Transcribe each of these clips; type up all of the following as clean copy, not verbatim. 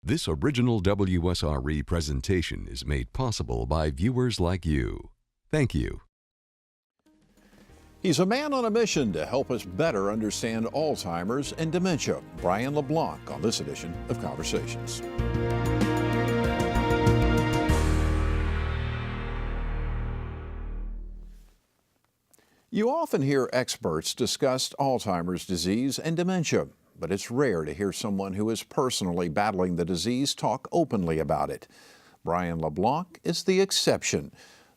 This original WSRE presentation is made possible by viewers like you. Thank you. He's a man on a mission to help us better understand Alzheimer's and dementia. Brian LeBlanc on this edition of Conversations. You often hear experts discuss Alzheimer's disease and dementia, but it's rare to hear someone who is personally battling the disease talk openly about it. Brian LeBlanc is the exception.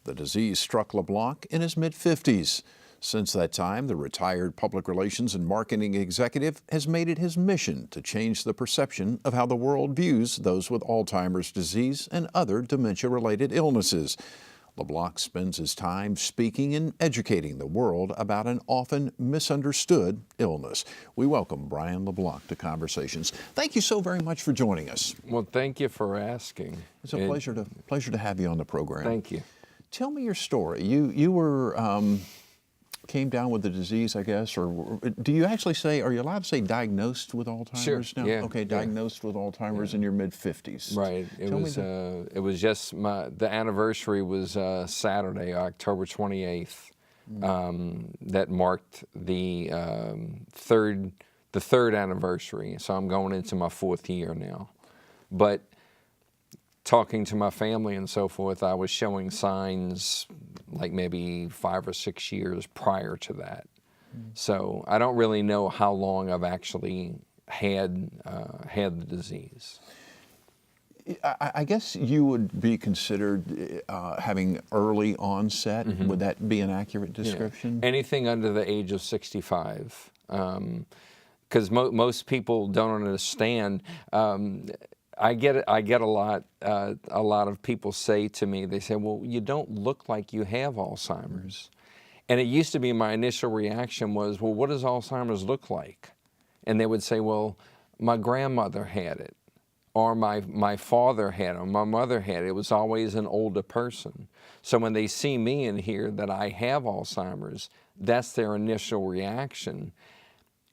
The disease struck LeBlanc in his mid-50s. Since that time, the retired public relations and marketing executive has made it his mission to change the perception of how the world views those with Alzheimer's disease and other dementia-related illnesses. LeBlanc spends his time speaking and educating the world about an often misunderstood illness. We welcome Brian LeBlanc to Conversations. Thank you so very much for joining us. Well, thank you for asking. It's a pleasure to have you on the program. Thank you. Tell me your story. You were came down with the disease, I guess, or do you actually say, are you allowed to say diagnosed with Alzheimer's Sure. now? Yeah. Okay, diagnosed with Alzheimer's in your mid-50s. Right. It was just the anniversary was Saturday, October 28th. That marked the third anniversary. So I'm going into my fourth year now. But talking to my family and so forth, I was showing signs like maybe 5 or 6 years prior to that. So I don't really know how long I've actually had the disease. I guess you would be considered having early onset. Mm-hmm. Would that be an accurate description? Yeah. Anything under the age of 65. Because most people don't understand. I get a lot of people say to me, they say, well, you don't look like you have Alzheimer's. And it used to be my initial reaction was, well, what does Alzheimer's look like? And they would say, well, my grandmother had it, or my father had it, or my mother had it. It was always an older person. So when they see me and hear that I have Alzheimer's, that's their initial reaction.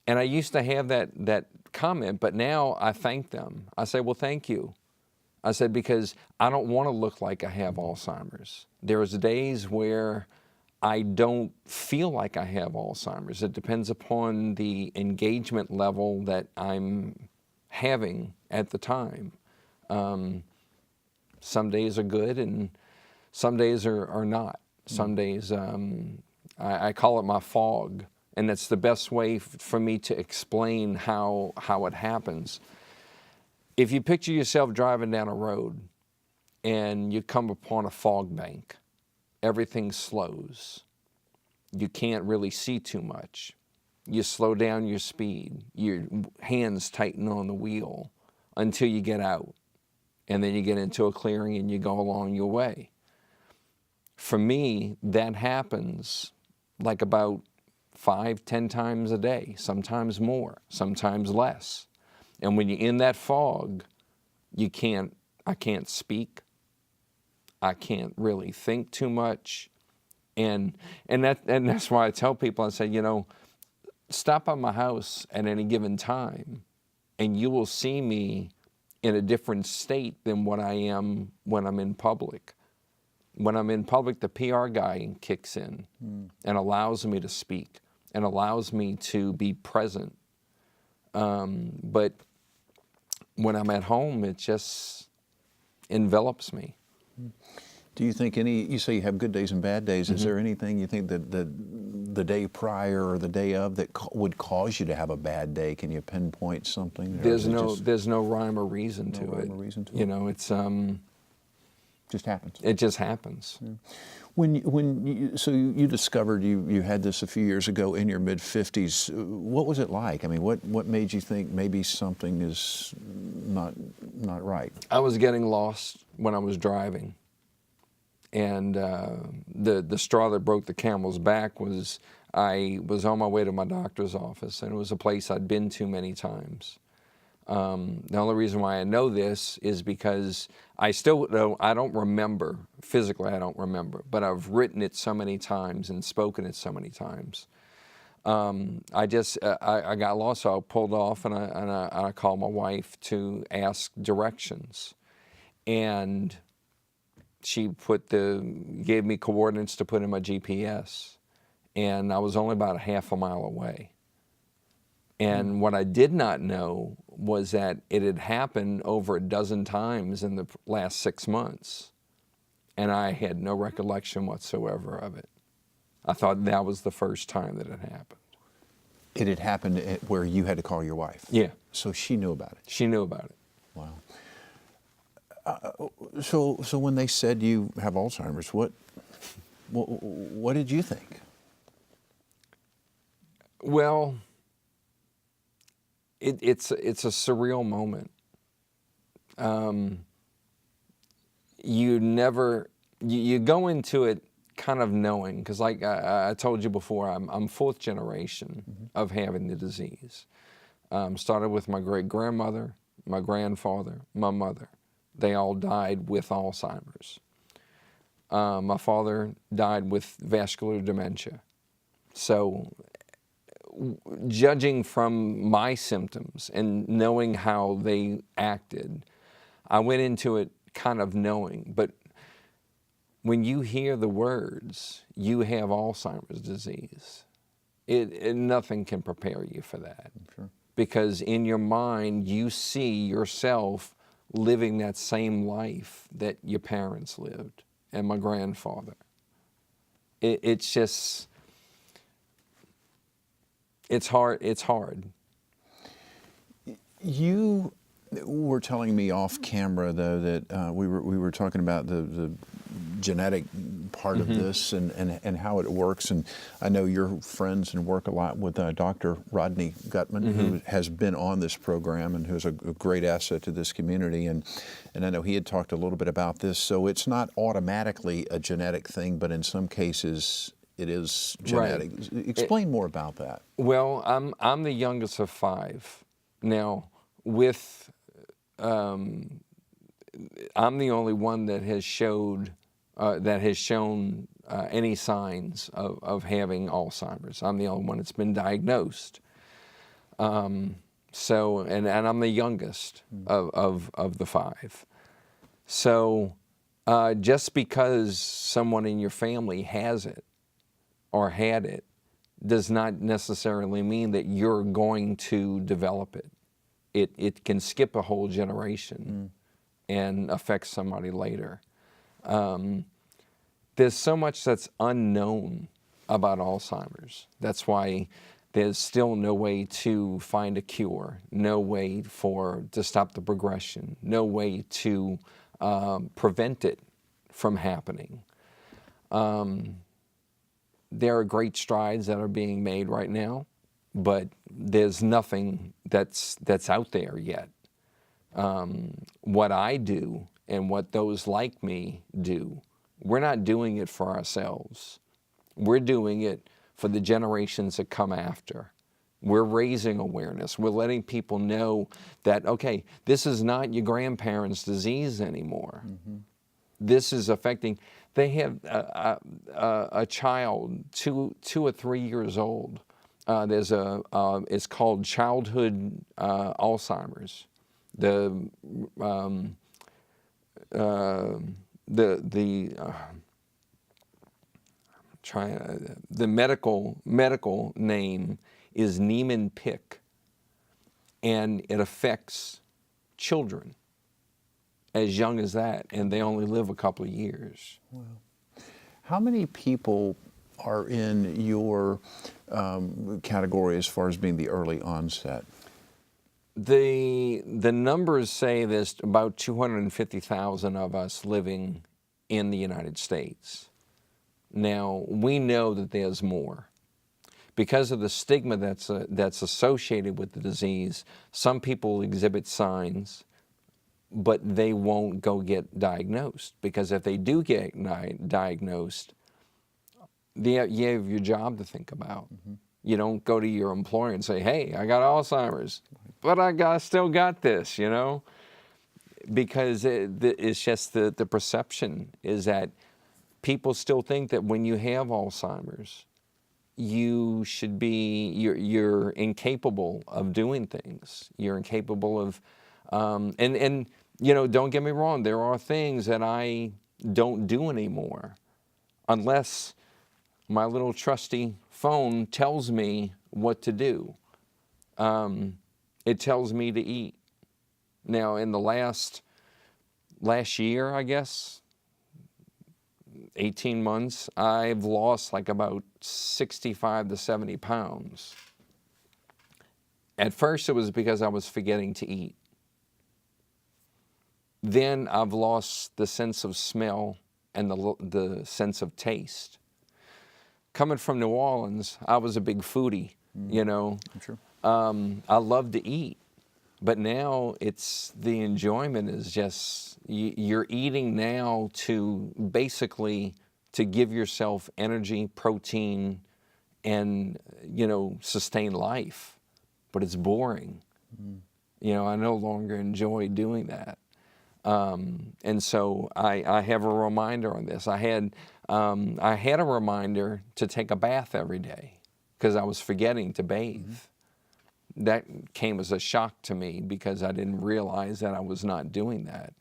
And I used to have that comment, but now I thank them. I say, well, thank you. I said, because I don't want to look like I have Alzheimer's. There's days where I don't feel like I have Alzheimer's. It depends upon the engagement level that I'm having at the time. Some days are good and some days are not. Some days, I call it my fog. And that's the best way for me to explain how it happens. If you picture yourself driving down a road and you come upon a fog bank, everything slows. You can't really see too much. You slow down your speed. Your hands tighten on the wheel until you get out. And then you get into a clearing and you go along your way. For me, that happens like about 5-10 times a day, sometimes more, sometimes less. And when you're in that fog, I can't speak. I can't really think too much. And that's why I tell people, I say, stop by my house at any given time and you will see me in a different state than what I am when I'm in public. When I'm in public, the PR guy kicks in and allows me to speak and allows me to be present. But when I'm at home, it just envelops me. Do you think you say you have good days and bad days. Is there anything you think that the day prior or the day of that would cause you to have a bad day? Can you pinpoint something? There's no rhyme or reason to it. It's just happens. It just happens. Yeah. When you discovered you had this a few years ago in your mid-50s, what was it like? I mean, what made you think maybe something is not right? I was getting lost when I was driving. And the straw that broke the camel's back was I was on my way to my doctor's office, and it was a place I'd been to many times. The only reason why I know this is because I don't remember, physically I don't remember, but I've written it so many times and spoken it so many times. I got lost, so I pulled off, and I called my wife to ask directions, and she gave me coordinates to put in my GPS, and I was only about a half a mile away. And what I did not know was that it had happened over a dozen times in the last 6 months, and I had no recollection whatsoever of it. I thought that was the first time that it happened. It had happened where you had to call your wife? Yeah. So she knew about it? She knew about it. Wow. So when they said you have Alzheimer's, what did you think? Well, it's a surreal moment. You go into it kind of knowing, because like I told you before, I'm fourth generation of having the disease. Started with my great-grandmother, my grandfather, my mother. They all died with Alzheimer's. My father died with vascular dementia. So judging from my symptoms and knowing how they acted, I went into it kind of knowing. But when you hear the words, you have Alzheimer's disease, nothing can prepare you for that. Sure. Because in your mind, you see yourself living that same life that your parents lived and my grandfather. It's just, it's hard. It's hard. You were telling me off camera, though, that we were talking about the genetic part of this and how it works. And I know you're friends and work a lot with Dr. Rodney Gutman, who has been on this program and who's a great asset to this community. And I know he had talked a little bit about this. So it's not automatically a genetic thing, but in some cases it is genetic. Right. Explain more about that. Well, I'm the youngest of 5. Now, I'm the only one that has shown any signs of having Alzheimer's. I'm the only one that's been diagnosed. So, and I'm the youngest of the 5. So, just because someone in your family has it or had it does not necessarily mean that you're going to develop it. It can skip a whole generation and affect somebody later. There's so much that's unknown about Alzheimer's. That's why there's still no way to find a cure, no way to stop the progression, no way to prevent it from happening. There are great strides that are being made right now, but there's nothing that's out there yet. What I do and what those like me do, we're not doing it for ourselves. We're doing it for the generations that come after. We're raising awareness. We're letting people know that, okay, this is not your grandparents' disease anymore. This is affecting, they have a child, 2 or 3 years old. It's called childhood Alzheimer's. The medical name is Niemann-Pick, and it affects children as young as that, and they only live a couple of years. Wow. How many people are in your category as far as being the early onset? The numbers say there's about 250,000 of us living in the United States. Now, we know that there's more. Because of the stigma that's associated with the disease, some people exhibit signs, but they won't go get diagnosed. Because if they do get diagnosed, you have your job to think about. You don't go to your employer and say, hey, I got Alzheimer's, but I still got this, you know? Because it's just the perception is that people still think that when you have Alzheimer's, you should be, you're incapable of doing things. You're incapable of, and you know, don't get me wrong, there are things that I don't do anymore unless my little trusty phone tells me what to do. It tells me to eat. Now, in the last year, I guess, 18 months, I've lost like about 65 to 70 pounds. At first, it was because I was forgetting to eat. Then I've lost the sense of smell and the sense of taste. Coming from New Orleans, I was a big foodie, you know. Sure. I love to eat. But now it's the enjoyment is just, you're eating now to basically to give yourself energy, protein, and, you know, sustain life. But it's boring. You know, I no longer enjoy doing that. And so I have a reminder on this. I had a reminder to take a bath every day because I was forgetting to bathe. That came as a shock to me because I didn't realize that I was not doing that.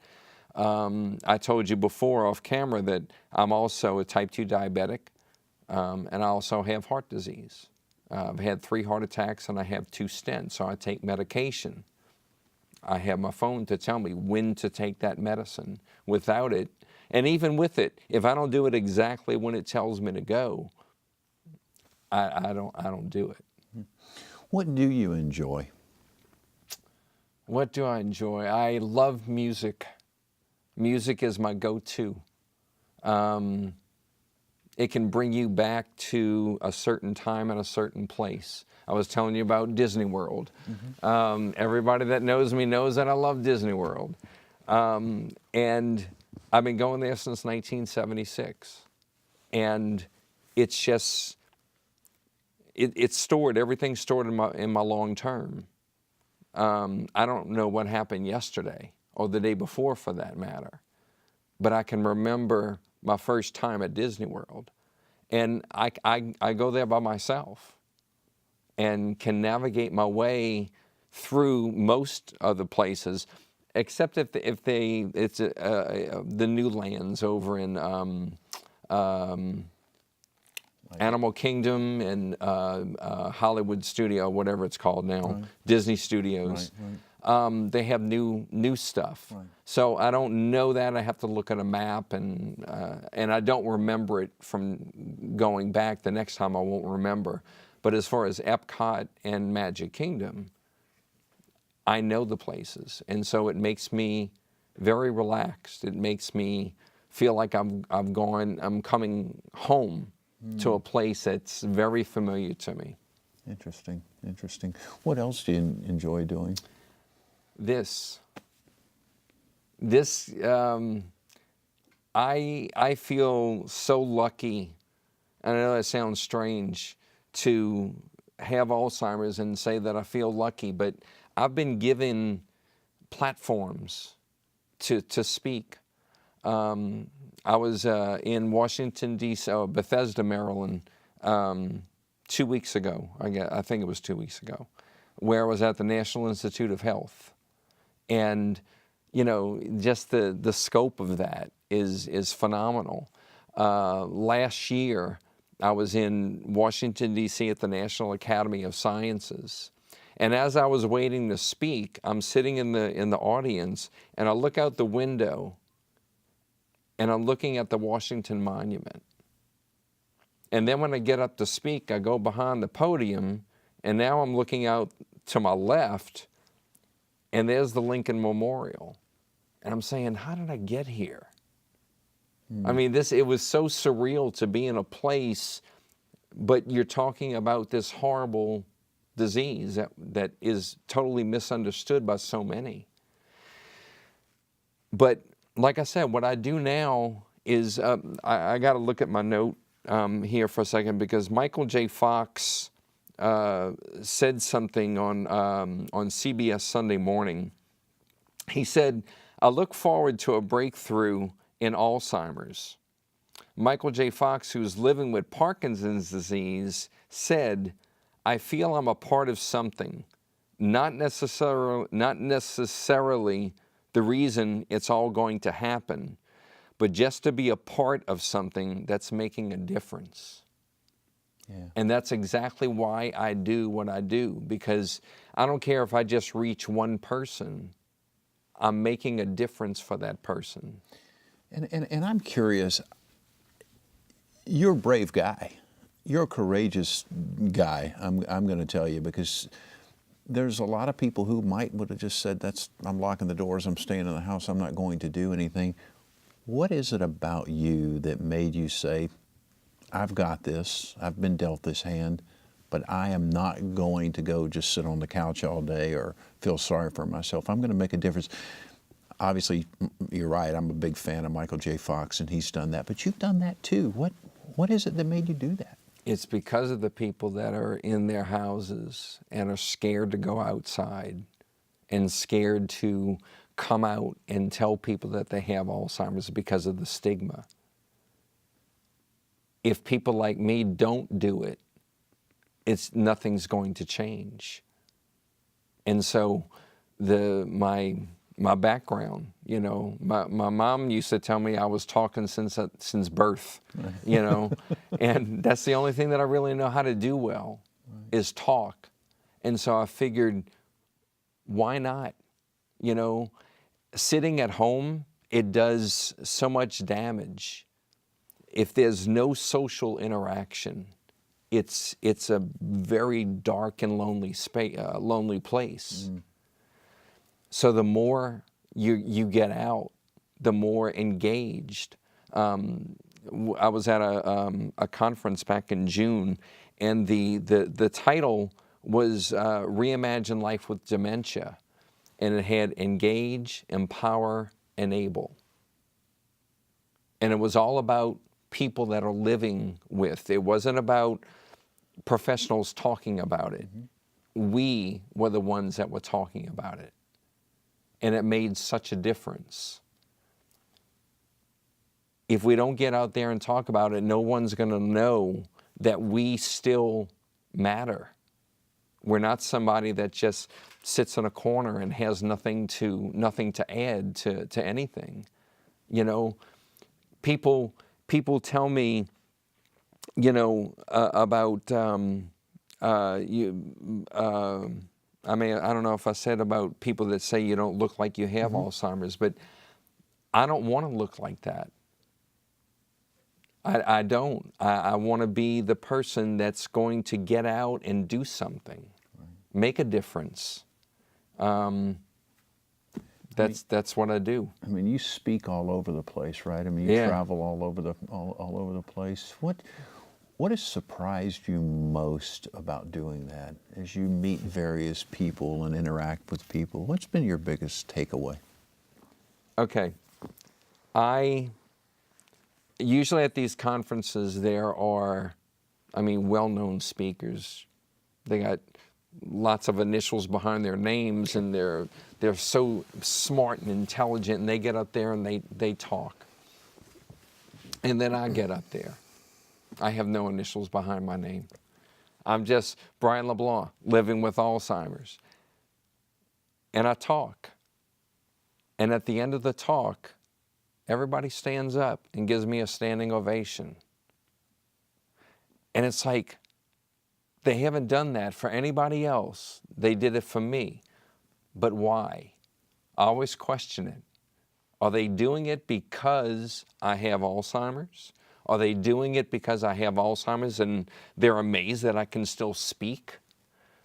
I told you before off camera that I'm also a type 2 diabetic, and I also have heart disease. I've had 3 heart attacks and I have 2 stents, so I take medication. I have my phone to tell me when to take that medicine. Without it, and even with it, if I don't do it exactly when it tells me to go, I don't do it. What do you enjoy? What do I enjoy? I love music. Music is my go-to. It can bring you back to a certain time and a certain place. I was telling you about Disney World. Everybody that knows me knows that I love Disney World. And I've been going there since 1976. And it's just, it's stored, everything's stored in my long term. I don't know what happened yesterday or the day before for that matter, but I can remember my first time at Disney World. And I go there by myself and can navigate my way through most of the places, except if it's the new lands over in Animal Kingdom and Hollywood Studio, whatever it's called now, right. Disney Studios. Right. They have new stuff. Right. So I don't know that. I have to look at a map, and I don't remember it from going back. The next time I won't remember. But as far as Epcot and Magic Kingdom, I know the places, and so it makes me very relaxed. It makes me feel like I'm coming home to a place that's very familiar to me. Interesting, interesting. What else do you enjoy doing? I feel so lucky, and I know that sounds strange, to have Alzheimer's and say that I feel lucky, but I've been given platforms to speak. I was in Washington, D.C., Bethesda, Maryland, 2 weeks ago. I think it was 2 weeks ago, where I was at the National Institute of Health. And, you know, just the scope of that is phenomenal. Last year, I was in Washington, D.C. at the National Academy of Sciences. And as I was waiting to speak, I'm sitting in the audience, and I look out the window, and I'm looking at the Washington Monument. And then when I get up to speak, I go behind the podium, and now I'm looking out to my left, and there's the Lincoln Memorial. And I'm saying, how did I get here? I mean, it was so surreal to be in a place, but you're talking about this horrible disease that is totally misunderstood by so many. But like I said, what I do now is, I got to look at my note here for a second, because Michael J. Fox said something on CBS Sunday Morning. He said, "I look forward to a breakthrough in Alzheimer's. Michael J. Fox, who's living with Parkinson's disease, said, "I feel I'm a part of something, not necessarily the reason it's all going to happen, but just to be a part of something that's making a difference." Yeah. And that's exactly why I do what I do, because I don't care if I just reach one person, I'm making a difference for that person. And I'm curious, you're a brave guy. You're a courageous guy, I'm going to tell you, because there's a lot of people who would have just said, I'm locking the doors, I'm staying in the house, I'm not going to do anything. What is it about you that made you say, I've got this, I've been dealt this hand, but I am not going to go just sit on the couch all day or feel sorry for myself. I'm going to make a difference. Obviously, you're right, I'm a big fan of Michael J. Fox, and he's done that, but you've done that too. What is it that made you do that? It's because of the people that are in their houses and are scared to go outside and scared to come out and tell people that they have Alzheimer's because of the stigma. If people like me don't do it, nothing's going to change. And so my background, you know, my mom used to tell me I was talking since birth, you know, and that's the only thing that I really know how to do well, is talk. And so I figured, why not? You know, sitting at home, it does so much damage. If there's no social interaction, it's a very dark and lonely place. Mm. So the more you get out, the more engaged. I was at a conference back in June, and the title was Reimagine Life with Dementia, and it had engage, empower, enable. And it was all about people that are living with. It wasn't about professionals talking about it. Mm-hmm. We were the ones that were talking about it. And it made such a difference. If we don't get out there and talk about it, no one's going to know that we still matter. We're not somebody that just sits in a corner and has nothing to add to anything. You know, people tell me, you know, about I mean, I don't know if I said about people that say you don't look like you have Alzheimer's, but I don't want to look like that. I don't. I want to be the person that's going to get out and do something, make a difference. That's what I do. I mean, you speak all over the place, right? I mean, you travel all over the place. What has surprised you most about doing that? As you meet various people and interact with people, what's been your biggest takeaway? Okay. Usually at these conferences there are, well-known speakers. They got lots of initials behind their names, and they're so smart and intelligent, and they get up there and they talk. And then I get up there. I have no initials behind my name. I'm just Brian LeBlanc, living with Alzheimer's. And I talk. And at the end of the talk, everybody stands up and gives me a standing ovation. And it's like, they haven't done that for anybody else. They did it for me. But why? I always question it. Are they doing it because I have Alzheimer's? Are they doing it because I have Alzheimer's and they're amazed that I can still speak?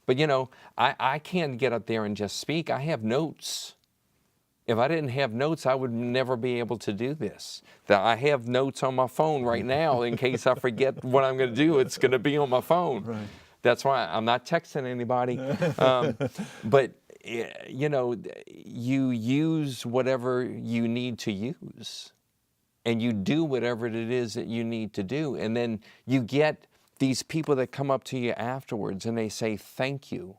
But you know, I can't get up there and just speak. I have notes. If I didn't have notes, I would never be able to do this. I have notes on my phone right now in case I forget what I'm going to do. It's going to be on my phone. Right. That's why I'm not texting anybody. But, you know, you use whatever you need to use. And you do whatever it is that you need to do. And then you get these people that come up to you afterwards and they say, thank you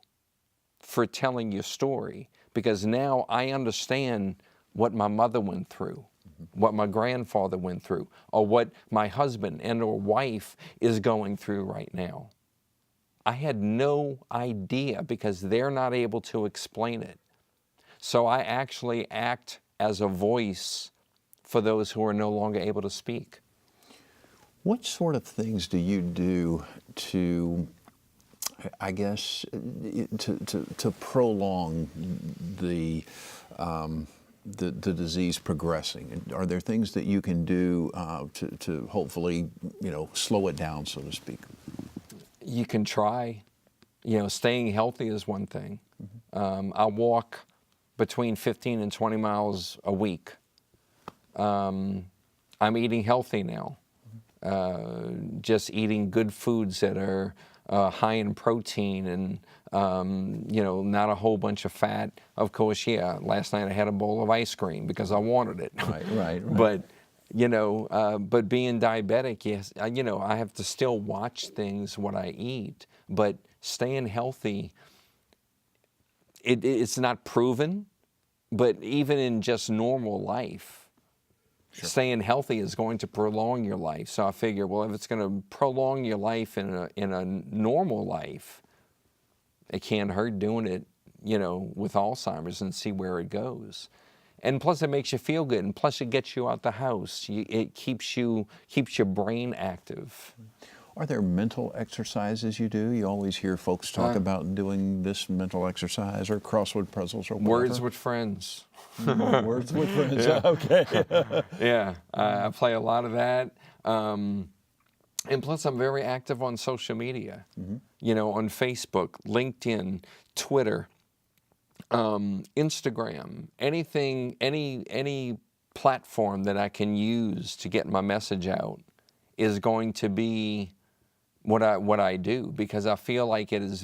for telling your story. Because now I understand what my mother went through. what my grandfather went through, or what my husband and or wife is going through right now. I had no idea because they're not able to explain it. So I actually act as a voice for those who are no longer able to speak. What sort of things do you do to, I guess, to prolong the disease progressing? Are there things that you can do to hopefully, slow it down, so to speak? You can try. Staying healthy is one thing. I walk between 15 and 20 miles a week. I'm eating healthy now. Just eating good foods that are high in protein and, not a whole bunch of fat. Of course, last night I had a bowl of ice cream because I wanted it. Right. But, but being diabetic, yes, I have to still watch things, what I eat. But staying healthy, it's not proven, but even in just normal life, sure, staying healthy is going to prolong your life. So I figure, well, if it's going to prolong your life in a normal life, it can't hurt doing it, with Alzheimer's and see where it goes. And plus, it makes you feel good, and plus, it gets you out the house. It keeps your brain active. Are there mental exercises you do? You always hear folks talk about doing this mental exercise or crossword puzzles or whatever. Words with friends. Words with friends. Yeah. Okay. Yeah, I play a lot of that. And plus, I'm very active on social media. On Facebook, LinkedIn, Twitter, Instagram, anything, any platform that I can use to get my message out is going to be what I do, because I feel like it is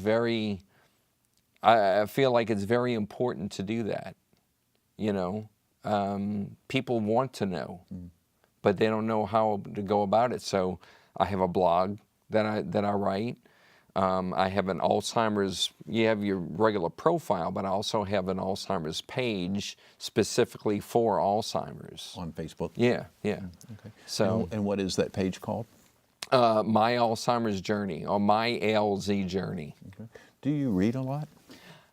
I feel like it's very important to do that. People want to know, but they don't know how to go about it. So I have a blog that I write. I have an Alzheimer's. You have your regular profile, but I also have an Alzheimer's page specifically for Alzheimer's on Facebook. Yeah. Okay. So, and what is that page called? My Alzheimer's Journey, or My ALZ Journey. Okay. Do you read a lot?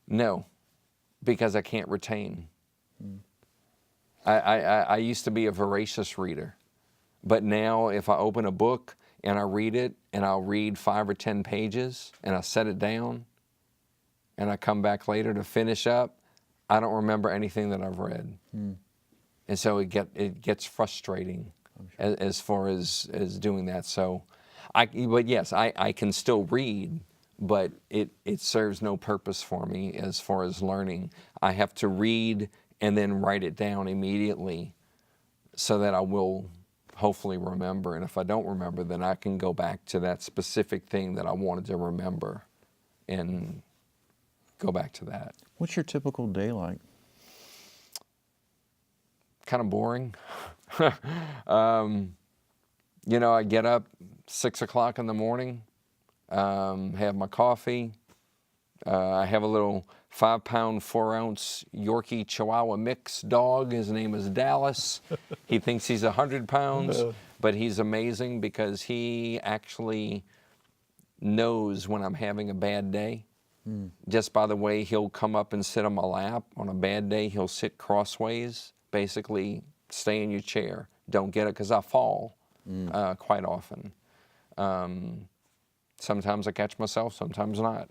No, because I can't retain. I used to be a voracious reader, but now if I open a book and I read it, and I'll read 5 or 10 pages, and I set it down, and I come back later to finish up, I don't remember anything that I've read. And so it gets frustrating as far as doing that. So, but yes, I can still read, but it serves no purpose for me as far as learning. I have to read and then write it down immediately so that I will hopefully remember. And if I don't remember, then I can go back to that specific thing that I wanted to remember and go back to that. What's your typical day like? Kind of boring. I get up 6 o'clock in the morning, have my coffee. I have a little 5-pound, 4-ounce Yorkie Chihuahua mix dog. His name is Dallas. He thinks he's 100 pounds, but he's amazing because he actually knows when I'm having a bad day. Just by the way he'll come up and sit on my lap. On a bad day, he'll sit crossways, basically stay in your chair. Don't get it, because I fall quite often. Sometimes I catch myself, sometimes not.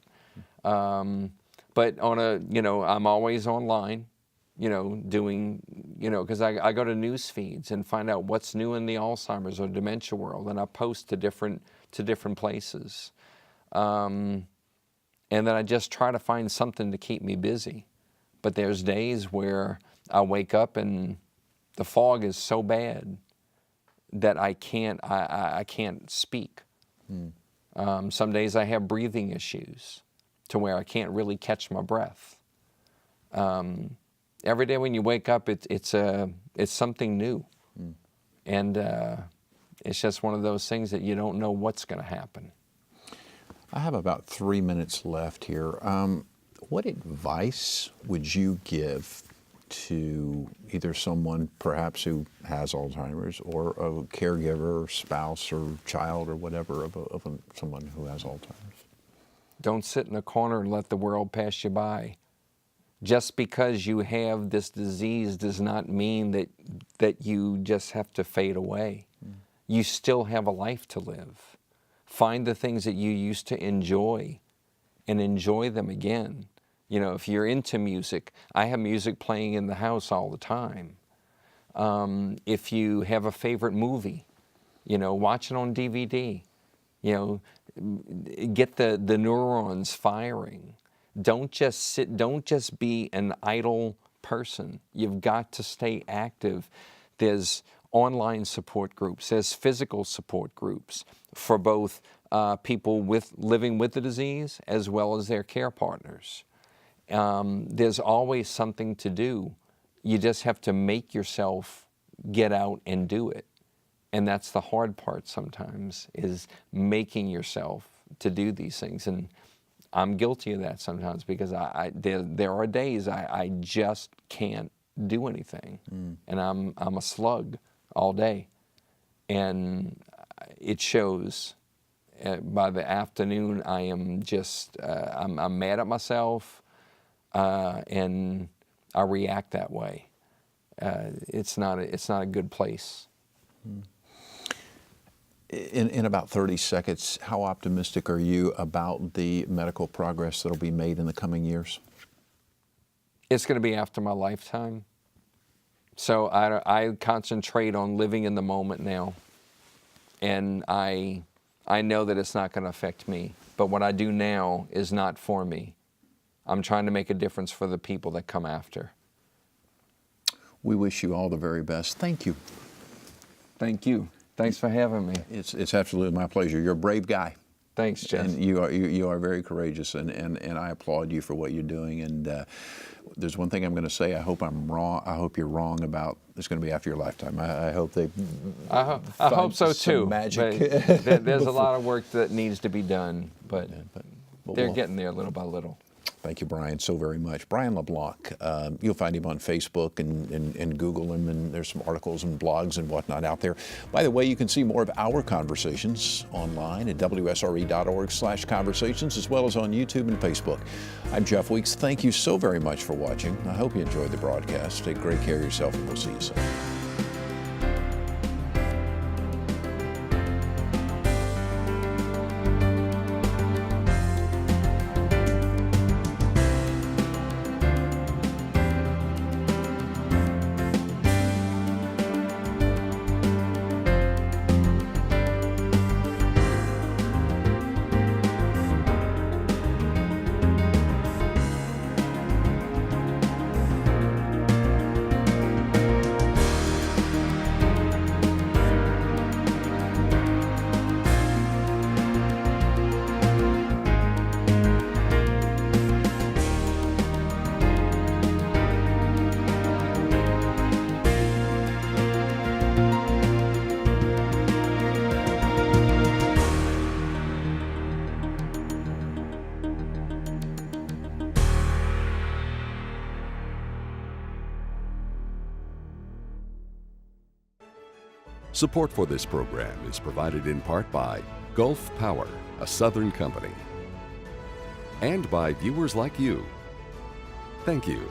But I'm always online, doing, because I go to news feeds and find out what's new in the Alzheimer's or dementia world, and I post to different places. And then I just try to find something to keep me busy. But there's days where I wake up and the fog is so bad that I can't speak. Some days I have breathing issues to where I can't really catch my breath. Every day when you wake up, it's something new. And it's just one of those things that you don't know what's going to happen. I have about 3 minutes left here. What advice would you give to either someone perhaps who has Alzheimer's or a caregiver or spouse or child or whatever of someone who has Alzheimer's? Don't sit in a corner and let the world pass you by. Just because you have this disease does not mean that you just have to fade away. You still have a life to live. Find the things that you used to enjoy and enjoy them again. You know, if you're into music, I have music playing in the house all the time. If you have a favorite movie, you know, watch it on DVD. You know, get the neurons firing. Don't just be an idle person. You've got to stay active. There's online support groups, there's physical support groups for both people living with the disease as well as their care partners. There's always something to do. You just have to make yourself get out and do it. And that's the hard part sometimes, is making yourself to do these things. And I'm guilty of that sometimes, because there are days I just can't do anything. And I'm a slug all day. And it shows. By the afternoon, I am just, I'm mad at myself, and I react that way. It's not a good place. In about 30 seconds, how optimistic are you about the medical progress that'll be made in the coming years? It's going to be after my lifetime. So I concentrate on living in the moment now. And I know that it's not going to affect me. But what I do now is not for me. I'm trying to make a difference for the people that come after. We wish you all the very best. Thank you. Thank you. Thanks for having me. It's absolutely my pleasure. You're a brave guy. Thanks, Jeff. And you are very courageous, and I applaud you for what you're doing. And there's one thing I'm going to say. I hope I'm wrong. I hope you're wrong about it's going to be after your lifetime. I hope they. I hope so too. Magic. There's a lot of work that needs to be done, but they're getting there little by little. Thank you, Brian, so very much. Brian LeBlanc, you'll find him on Facebook and Google him, and there's some articles and blogs and whatnot out there. By the way, you can see more of our conversations online at WSRE.org/conversations, as well as on YouTube and Facebook. I'm Jeff Weeks. Thank you so very much for watching. I hope you enjoyed the broadcast. Take great care of yourself, and we'll see you soon. Support for this program is provided in part by Gulf Power, a Southern company, and by viewers like you. Thank you.